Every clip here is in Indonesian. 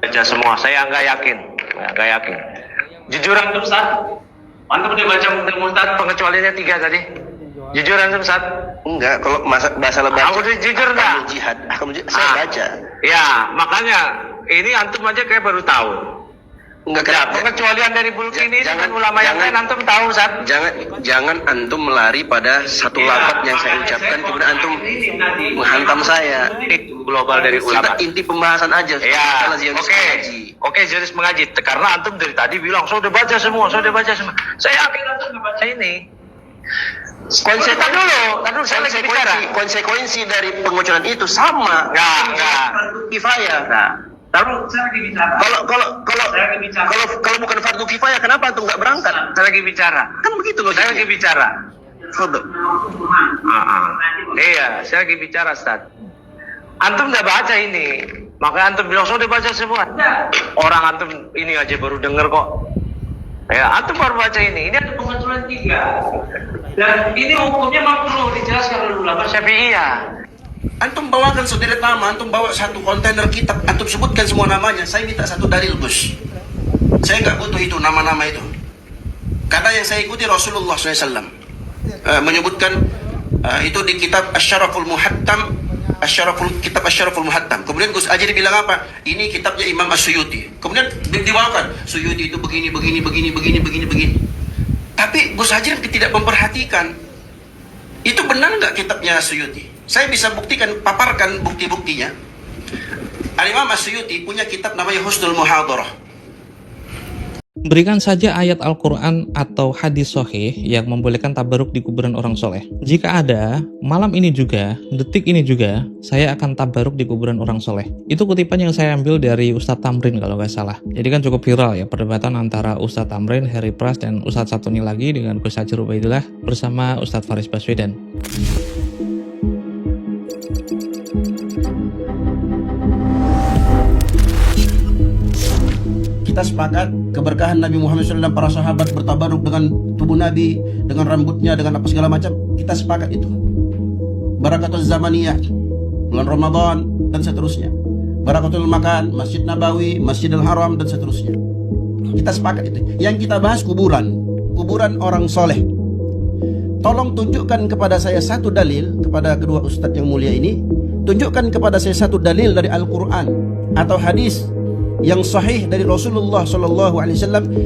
baca semua. Saya nggak yakin. Nggak yakin. Jujur antum Ustaz? Antum udah baca Ustaz pengecualiannya 3 tadi? Jujur antum Ustaz? Enggak, kalau masalah baca. Aku jujur enggak? Jihad. Saya baca. Ya, makanya ini antum aja kayak baru tahu. Enggak, Ya, pengecualian dari Bulki ini dengan ulama yang lain antum tahu Ustaz? Jangan antum melari pada satu lafaz yang saya ucapkan kemudian antum menghantam saya. Global dari ulama. Kita inti pembahasan aja. Ya, oke, Juris mengaji. Karena antum dari tadi bilang saya udah baca semua. Saya yakin antum nggak baca ini. Saya lagi bicara. Konsekuensi dari pengecualian itu sama. Enggak. Kifayah. Taruh, saya lagi bicara. Kalau bukan fardu kifayah, kenapa antum nggak berangkat? Saya lagi bicara. Kan begitu loh. Saya lagi bicara. Fardu. Iya, saya lagi bicara, Ustaz. Antum nggak baca ini, maka antum bilang sudah baca semua. Orang antum ini aja baru dengar kok. Ya, antum baru baca ini. Ini ada pengecualian 3. Dan ini hukumnya makruh dijelaskan oleh ulama Syafi'iyah. Antum bawakan saudara nama, antum bawa satu kontainer kitab, antum sebutkan semua namanya. Saya minta satu dalil, Gus. Saya nggak butuh itu nama-nama itu. Karena yang saya ikuti Rasulullah SAW menyebutkan itu di kitab Asy-Syaraful Muhattam, kitab Asy-Syaraful Muhattam. Kemudian Gus Ajri bilang apa? Ini kitabnya Imam As-Suyuti. Kemudian dibawakan Suyuti itu begini. Tapi Gus Ajri tidak memperhatikan. Itu benar nggak kitabnya As-Suyuti? Saya bisa buktikan, paparkan bukti-buktinya. Al-Imam As-Suyuti punya kitab namanya Husnul Muhadarah. Berikan saja ayat Al-Quran atau hadis sahih yang membolehkan tabaruk di kuburan orang soleh. Jika ada, malam ini juga, detik ini juga, saya akan tabaruk di kuburan orang soleh. Itu kutipan yang saya ambil dari Ustadz Tamrin kalau nggak salah. Jadi kan cukup viral ya perdebatan antara Ustadz Tamrin, Harry Pras, dan Ustadz satu ini lagi dengan Gus Hajir Ubaidillah bersama Ustadz Faris Baswedan. Kita sepakat keberkahan Nabi Muhammad SAW dan para sahabat bertabaruk dengan tubuh Nabi, dengan rambutnya, dengan apa segala macam. Kita sepakat itu. Barakatul zamaniyah, bulan Ramadan, dan seterusnya. Barakatul makan, Masjid Nabawi, Masjidil Haram, dan seterusnya. Kita sepakat itu. Yang kita bahas kuburan orang soleh. Tolong tunjukkan kepada saya satu dalil, kepada kedua ustadz yang mulia ini. Tunjukkan kepada saya satu dalil dari Al-Quran atau hadis yang sahih dari Rasulullah SAW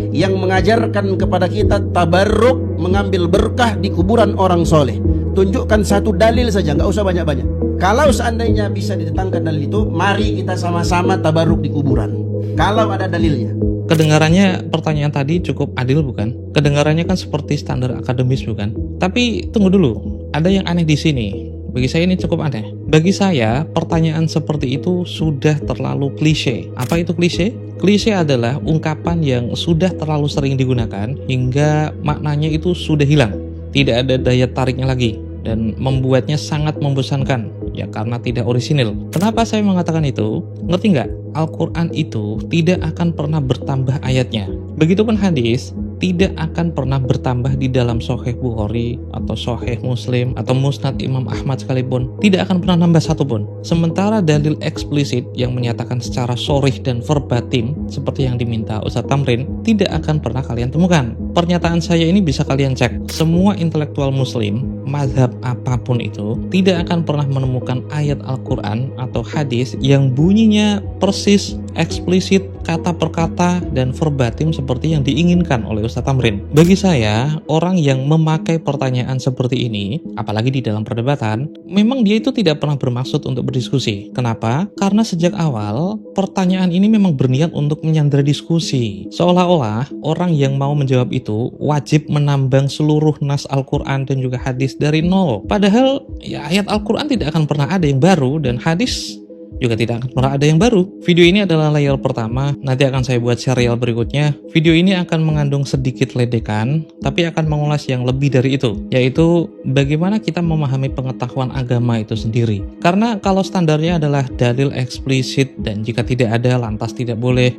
yang mengajarkan kepada kita tabarruk, mengambil berkah di kuburan orang soleh. Tunjukkan satu dalil saja, nggak usah banyak-banyak. Kalau seandainya bisa ditetangkan dalil itu, mari kita sama-sama tabarruk di kuburan. Kalau ada dalilnya. Kedengarannya pertanyaan tadi cukup adil bukan? Kedengarannya kan seperti standar akademis bukan? Tapi tunggu dulu, ada yang aneh di sini. Bagi saya ini cukup aneh. Bagi saya, pertanyaan seperti itu sudah terlalu klise. Apa itu klise? Klise adalah ungkapan yang sudah terlalu sering digunakan hingga maknanya itu sudah hilang. Tidak ada daya tariknya lagi dan membuatnya sangat membosankan. Ya karena tidak orisinil. Kenapa saya mengatakan itu? Ngerti nggak? Al-Quran itu tidak akan pernah bertambah ayatnya. Begitupun hadis tidak akan pernah bertambah di dalam Sahih Bukhari atau Sahih Muslim atau Musnad Imam Ahmad sekalipun, tidak akan pernah nambah satupun. Sementara dalil eksplisit yang menyatakan secara sharih dan verbatim seperti yang diminta Ustadz Tamrin tidak akan pernah kalian temukan. Pernyataan saya ini bisa kalian cek. Semua intelektual muslim, mazhab apapun itu, tidak akan pernah menemukan ayat Al-Quran atau hadis yang bunyinya persis, eksplisit, kata per kata, dan verbatim seperti yang diinginkan oleh Ustadz Tamrin. Bagi saya, orang yang memakai pertanyaan seperti ini, apalagi di dalam perdebatan, memang dia itu tidak pernah bermaksud untuk berdiskusi. Kenapa? Karena sejak awal, pertanyaan ini memang berniat untuk menyandera diskusi. Seolah-olah orang yang mau menjawab itu wajib menambang seluruh nas Al-Quran dan juga hadis dari nol. Padahal, ya ayat Al-Quran tidak akan pernah ada yang baru dan hadis juga tidak akan pernah ada yang baru. Video ini adalah layar pertama, nanti akan saya buat serial berikutnya. Video ini akan mengandung sedikit ledekan, tapi akan mengulas yang lebih dari itu, yaitu bagaimana kita memahami pengetahuan agama itu sendiri. Karena kalau standarnya adalah dalil eksplisit dan jika tidak ada lantas tidak boleh,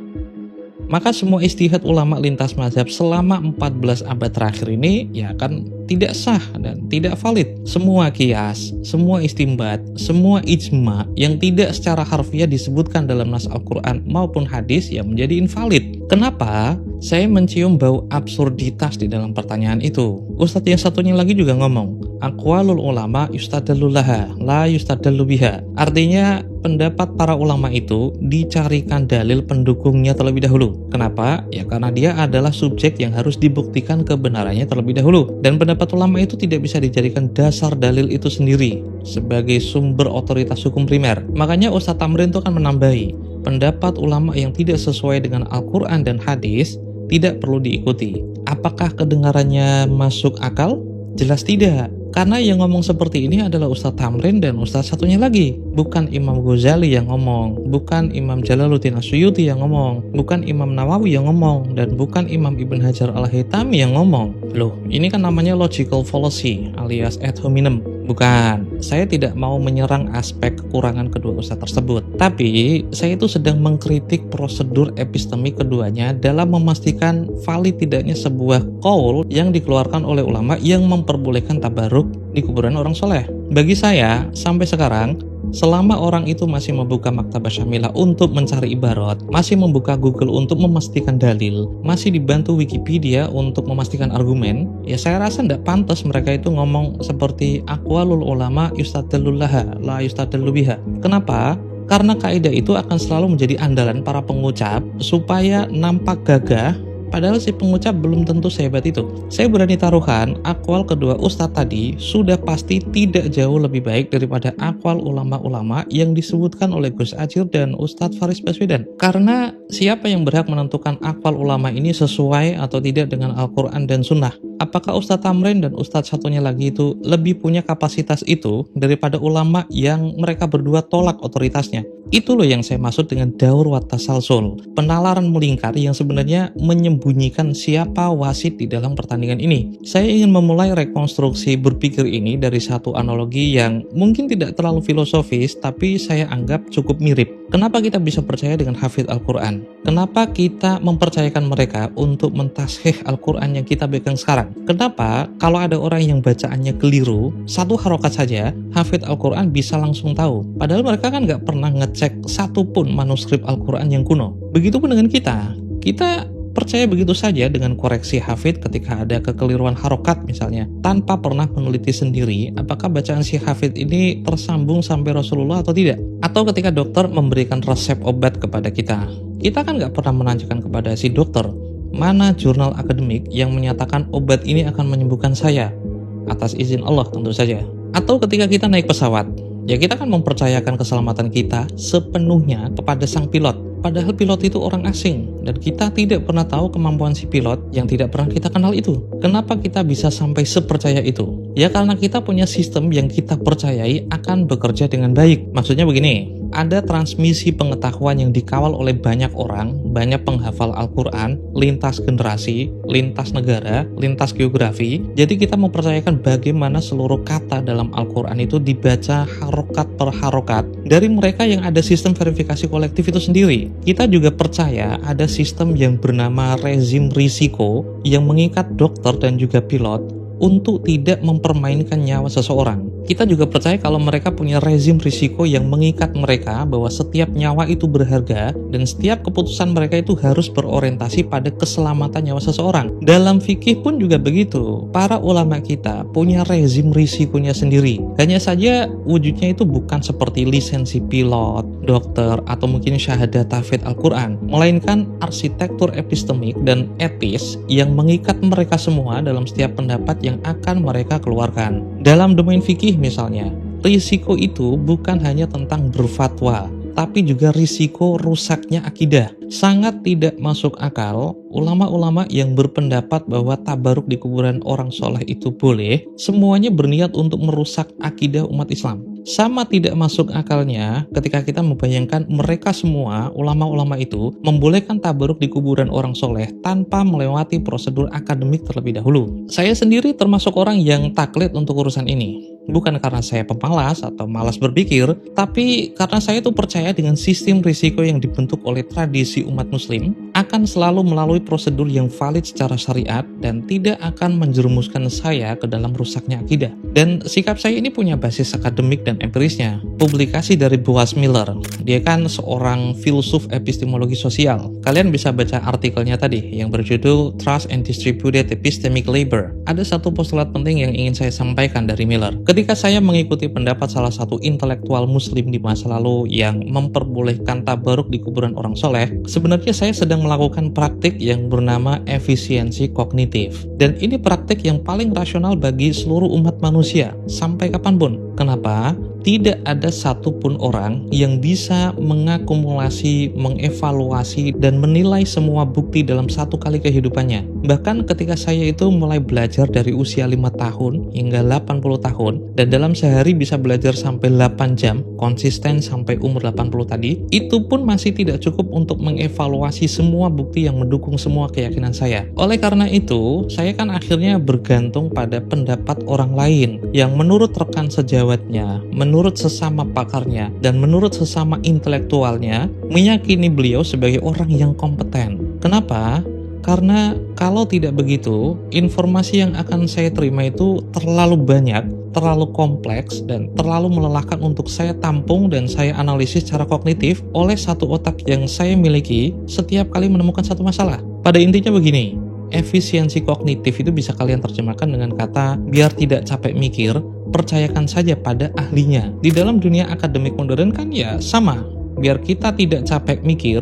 maka semua ijtihad ulama lintas mazhab selama 14 abad terakhir ini ya kan tidak sah dan tidak valid. Semua kias, semua istimbat, semua ijma yang tidak secara harfiah disebutkan dalam nas Al-Quran maupun hadis ya menjadi invalid. Kenapa? Saya mencium bau absurditas di dalam pertanyaan itu. Ustadz yang satunya lagi juga ngomong, aqwalul ulama yustadallu laha, la yustadallu biha. Artinya pendapat para ulama itu dicarikan dalil pendukungnya terlebih dahulu. Kenapa? Ya karena dia adalah subjek yang harus dibuktikan kebenarannya terlebih dahulu. Dan pendapat ulama itu tidak bisa dijadikan dasar dalil itu sendiri sebagai sumber otoritas hukum primer. Makanya Ustadz Tamrin itu kan menambahi, pendapat ulama yang tidak sesuai dengan Al-Quran dan hadis tidak perlu diikuti. Apakah kedengarannya masuk akal? Jelas tidak. Karena yang ngomong seperti ini adalah Ustadz Tamrin dan Ustadz satunya lagi. Bukan Imam Ghazali yang ngomong, bukan Imam Jalaluddin Asyuyuti yang ngomong, bukan Imam Nawawi yang ngomong, dan bukan Imam Ibn Hajar Al-Haytami yang ngomong. Loh, ini kan namanya logical fallacy alias ad hominem. Bukan, saya tidak mau menyerang aspek kekurangan kedua ustadz tersebut. Tapi, saya itu sedang mengkritik prosedur epistemik keduanya dalam memastikan valid tidaknya sebuah qaul yang dikeluarkan oleh ulama yang memperbolehkan tabaruk di kuburan orang soleh. Bagi saya, sampai sekarang, selama orang itu masih membuka maktabah syamilah untuk mencari ibarat, masih membuka Google untuk memastikan dalil, masih dibantu Wikipedia untuk memastikan argumen, ya saya rasa tidak pantas mereka itu ngomong seperti aqwalul ulama yustadallu laha, la yustadallu biha. Kenapa? Karena kaidah itu akan selalu menjadi andalan para pengucap supaya nampak gagah, padahal si pengucap belum tentu sehebat itu. Saya berani taruhan, akwal kedua ustadz tadi sudah pasti tidak jauh lebih baik daripada akwal ulama-ulama yang disebutkan oleh Gus Acir dan Ustadz Faris Baswedan. Karena siapa yang berhak menentukan akwal ulama ini sesuai atau tidak dengan Al-Quran dan Sunnah? Apakah Ustadz Tamrin dan Ustadz satunya lagi itu lebih punya kapasitas itu daripada ulama yang mereka berdua tolak otoritasnya? Itu loh yang saya maksud dengan daur wa tasalsul, penalaran melingkar yang sebenarnya menyembunyikan siapa wasit di dalam pertandingan ini. Saya ingin memulai rekonstruksi berpikir ini dari satu analogi yang mungkin tidak terlalu filosofis, tapi saya anggap cukup mirip. Kenapa kita bisa percaya dengan hafidz Al-Quran? Kenapa kita mempercayakan mereka untuk mentashih Al-Quran yang kita pegang sekarang? Kenapa kalau ada orang yang bacaannya keliru, satu harokat saja, hafidz Al-Quran bisa langsung tahu? Padahal mereka kan nggak pernah ngecek satupun manuskrip Al-Quran yang kuno. Begitupun dengan kita. Kita percaya begitu saja dengan koreksi hafidz ketika ada kekeliruan harokat misalnya, tanpa pernah meneliti sendiri apakah bacaan si hafidz ini tersambung sampai Rasulullah atau tidak. Atau ketika dokter memberikan resep obat kepada kita kan nggak pernah menanyakan kepada si dokter mana jurnal akademik yang menyatakan obat ini akan menyembuhkan saya, atas izin Allah tentu saja. Atau ketika kita naik pesawat, ya kita kan mempercayakan keselamatan kita sepenuhnya kepada sang pilot. Padahal pilot itu orang asing dan kita tidak pernah tahu kemampuan si pilot yang tidak pernah kita kenal itu. Kenapa kita bisa sampai sepercaya itu? Ya karena kita punya sistem yang kita percayai akan bekerja dengan baik. Maksudnya begini, ada transmisi pengetahuan yang dikawal oleh banyak orang, banyak penghafal Al-Quran, lintas generasi, lintas negara, lintas geografi. Jadi kita mempercayakan bagaimana seluruh kata dalam Al-Quran itu dibaca harokat per harokat dari mereka yang ada sistem verifikasi kolektif itu sendiri. Kita juga percaya ada sistem yang bernama rezim risiko yang mengikat dokter dan juga pilot untuk tidak mempermainkan nyawa seseorang. Kita juga percaya kalau mereka punya rezim risiko yang mengikat mereka bahwa setiap nyawa itu berharga dan setiap keputusan mereka itu harus berorientasi pada keselamatan nyawa seseorang. Dalam fikih pun juga begitu. Para ulama kita punya rezim risikonya sendiri. Hanya saja wujudnya itu bukan seperti lisensi pilot, dokter, atau mungkin syahadat tahfidz Al-Quran, melainkan arsitektur epistemik dan etis yang mengikat mereka semua dalam setiap pendapat yang akan mereka keluarkan. Dalam domain fikih misalnya, risiko itu bukan hanya tentang berfatwa, tapi juga risiko rusaknya akidah. Sangat tidak masuk akal ulama-ulama yang berpendapat bahwa tabaruk di kuburan orang soleh itu boleh, semuanya berniat untuk merusak akidah umat Islam. Sama tidak masuk akalnya ketika kita membayangkan mereka semua, ulama-ulama itu, membolehkan tabaruk di kuburan orang soleh tanpa melewati prosedur akademik terlebih dahulu. Saya sendiri termasuk orang yang taklid untuk urusan ini. Bukan karena saya pemalas atau malas berpikir, tapi karena saya tuh percaya dengan sistem risiko yang dibentuk oleh tradisi umat muslim akan selalu melalui prosedur yang valid secara syariat dan tidak akan menjerumuskan saya ke dalam rusaknya akidah. Dan sikap saya ini punya basis akademik dan empirisnya. Publikasi dari Boaz Miller, dia kan seorang filsuf epistemologi sosial. Kalian bisa baca artikelnya tadi yang berjudul Trust and Distributed Epistemic Labor. Ada satu postulat penting yang ingin saya sampaikan dari Miller. Ketika saya mengikuti pendapat salah satu intelektual muslim di masa lalu yang memperbolehkan tabaruk di kuburan orang soleh, sebenarnya saya sedang melakukan praktik yang bernama efisiensi kognitif. Dan ini praktik yang paling rasional bagi seluruh umat manusia, sampai kapanpun. Kenapa? Tidak ada satupun orang yang bisa mengakumulasi, mengevaluasi, dan menilai semua bukti dalam satu kali kehidupannya. Bahkan ketika saya itu mulai belajar dari usia 5 tahun hingga 80 tahun, dan dalam sehari bisa belajar sampai 8 jam, konsisten sampai umur 80 tadi, itu pun masih tidak cukup untuk mengevaluasi semua bukti yang mendukung semua keyakinan saya. Oleh karena itu, saya kan akhirnya bergantung pada pendapat orang lain yang menurut rekan sejawatnya, menurut sesama pakarnya, dan menurut sesama intelektualnya, meyakini beliau sebagai orang yang kompeten. Kenapa? Karena kalau tidak begitu, informasi yang akan saya terima itu terlalu banyak, terlalu kompleks, dan terlalu melelahkan untuk saya tampung dan saya analisis secara kognitif oleh satu otak yang saya miliki setiap kali menemukan satu masalah. Pada intinya begini, efisiensi kognitif itu bisa kalian terjemahkan dengan kata biar tidak capek mikir, percayakan saja pada ahlinya. Di dalam dunia akademik modern kan ya sama, biar kita tidak capek mikir,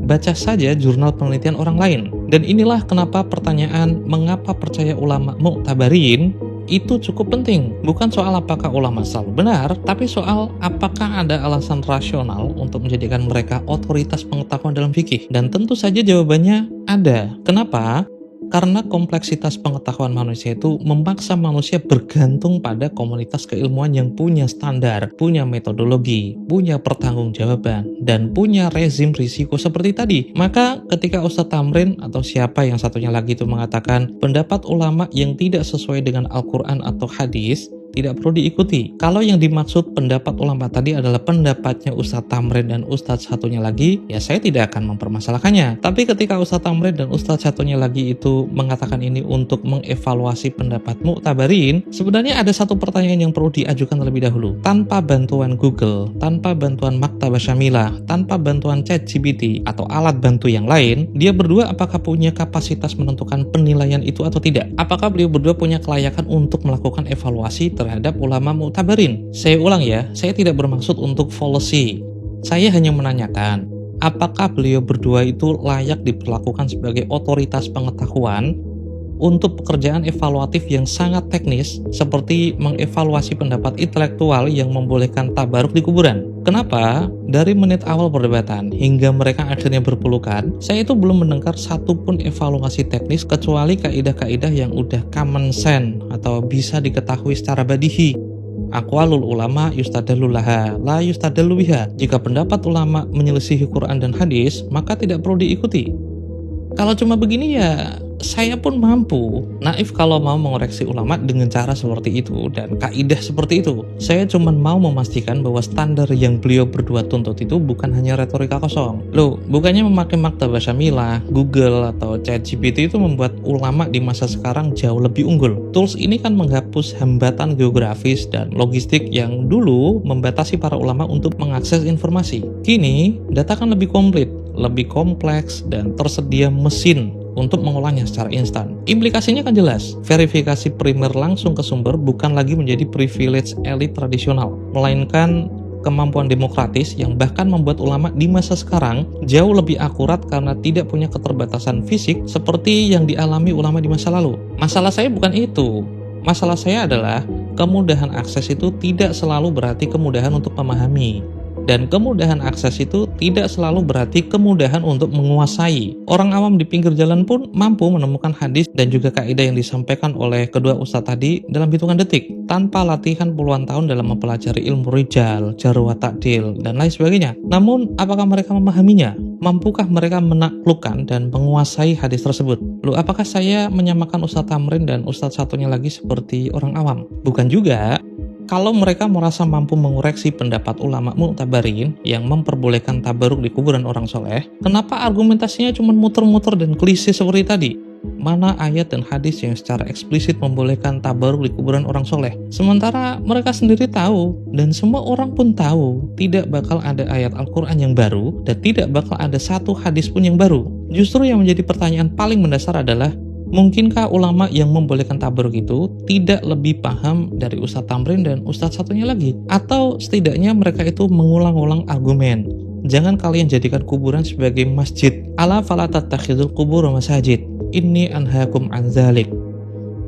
baca saja jurnal penelitian orang lain. Dan inilah kenapa pertanyaan mengapa percaya ulama mu'tabarin itu cukup penting. Bukan soal apakah ulama selalu benar, tapi soal apakah ada alasan rasional untuk menjadikan mereka otoritas pengetahuan dalam fikih. Dan tentu saja jawabannya ada. Kenapa? Karena kompleksitas pengetahuan manusia itu memaksa manusia bergantung pada komunitas keilmuan yang punya standar, punya metodologi, punya pertanggungjawaban, dan punya rezim risiko seperti tadi. Maka ketika Ustadz Tamrin atau siapa yang satunya lagi itu mengatakan pendapat ulama yang tidak sesuai dengan Al-Quran atau hadis, tidak perlu diikuti. Kalau yang dimaksud pendapat ulama tadi adalah pendapatnya Ustadz Tamrin dan Ustadz satunya lagi, ya saya tidak akan mempermasalahkannya. Tapi ketika Ustadz Tamrin dan Ustadz satunya lagi itu mengatakan ini untuk mengevaluasi pendapat mu'tabarin, sebenarnya ada satu pertanyaan yang perlu diajukan terlebih dahulu. Tanpa bantuan Google, tanpa bantuan Maktabah Syamilah, tanpa bantuan ChatGPT atau alat bantu yang lain, dia berdua apakah punya kapasitas menentukan penilaian itu atau tidak? Apakah beliau berdua punya kelayakan untuk melakukan evaluasi terhadap ulama mu'tabarin? Saya ulang ya, saya tidak bermaksud untuk policy. Saya hanya menanyakan, apakah beliau berdua itu layak diperlakukan sebagai otoritas pengetahuan untuk pekerjaan evaluatif yang sangat teknis seperti mengevaluasi pendapat intelektual yang membolehkan tabaruk di kuburan. Kenapa? Dari menit awal perdebatan hingga mereka akhirnya berpelukan, saya itu belum mendengar satupun evaluasi teknis kecuali kaidah-kaidah yang udah common sense atau bisa diketahui secara badihi. Aqwalul ulama yustadallu laha, la yustadallu biha. Jika pendapat ulama menyelisihi Quran dan hadis, maka tidak perlu diikuti. Kalau cuma begini ya, saya pun mampu naif kalau mau mengoreksi ulama dengan cara seperti itu dan kaidah seperti itu. Saya cuma mau memastikan bahwa standar yang beliau berdua tuntut itu bukan hanya retorika kosong. Loh, bukannya memakai Maktabah Syamilah, Google, atau ChatGPT itu membuat ulama di masa sekarang jauh lebih unggul. Tools ini kan menghapus hambatan geografis dan logistik yang dulu membatasi para ulama untuk mengakses informasi. Kini, data kan lebih komplit, lebih kompleks, dan tersedia mesin untuk mengolahnya secara instan. Implikasinya kan jelas, verifikasi primer langsung ke sumber bukan lagi menjadi privilege elit tradisional, melainkan kemampuan demokratis yang bahkan membuat ulama di masa sekarang jauh lebih akurat karena tidak punya keterbatasan fisik seperti yang dialami ulama di masa lalu. Masalah saya bukan itu. Masalah saya adalah kemudahan akses itu tidak selalu berarti kemudahan untuk memahami. Dan kemudahan akses itu tidak selalu berarti kemudahan untuk menguasai. Orang awam di pinggir jalan pun mampu menemukan hadis dan juga kaidah yang disampaikan oleh kedua ustadz tadi dalam hitungan detik, tanpa latihan puluhan tahun dalam mempelajari ilmu rijal, jarh wa ta'dil, dan lain sebagainya. Namun, apakah mereka memahaminya? Mampukah mereka menaklukkan dan menguasai hadis tersebut? Loh, apakah saya menyamakan Ustadz Tamrin dan Ustadz satunya lagi seperti orang awam? Bukan juga. Kalau mereka merasa mampu mengoreksi pendapat ulama mu'tabarin yang memperbolehkan tabaruk di kuburan orang soleh, kenapa argumentasinya cuma muter-muter dan klise seperti tadi? Mana ayat dan hadis yang secara eksplisit membolehkan tabaruk di kuburan orang soleh? Sementara mereka sendiri tahu, dan semua orang pun tahu, tidak bakal ada ayat Al-Quran yang baru, dan tidak bakal ada satu hadis pun yang baru. Justru yang menjadi pertanyaan paling mendasar adalah, mungkinkah ulama yang membolehkan tabaruk itu tidak lebih paham dari Ustadz Tamrin dan Ustadz satunya lagi? Atau setidaknya mereka itu mengulang-ulang argumen. Jangan kalian jadikan kuburan sebagai masjid. Ala fala tattakhidul qubur masajid. Inni anhaakum an dzalik.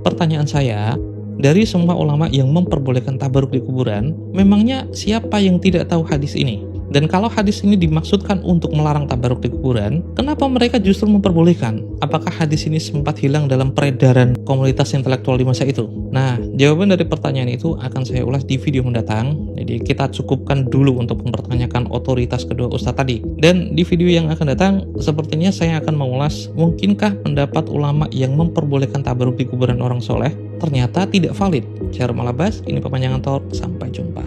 Pertanyaan saya, dari semua ulama yang memperbolehkan tabaruk di kuburan, memangnya siapa yang tidak tahu hadis ini? Dan kalau hadis ini dimaksudkan untuk melarang tabaruk di kuburan, kenapa mereka justru memperbolehkan? Apakah hadis ini sempat hilang dalam peredaran komunitas intelektual di masa itu? Nah, jawaban dari pertanyaan itu akan saya ulas di video mendatang. Jadi kita cukupkan dulu untuk mempertanyakan otoritas kedua ustadz tadi. Dan di video yang akan datang, sepertinya saya akan mengulas mungkinkah pendapat ulama yang memperbolehkan tabaruk di kuburan orang soleh ternyata tidak valid. Syarul Malabas, ini Papanjangan Talk, sampai jumpa.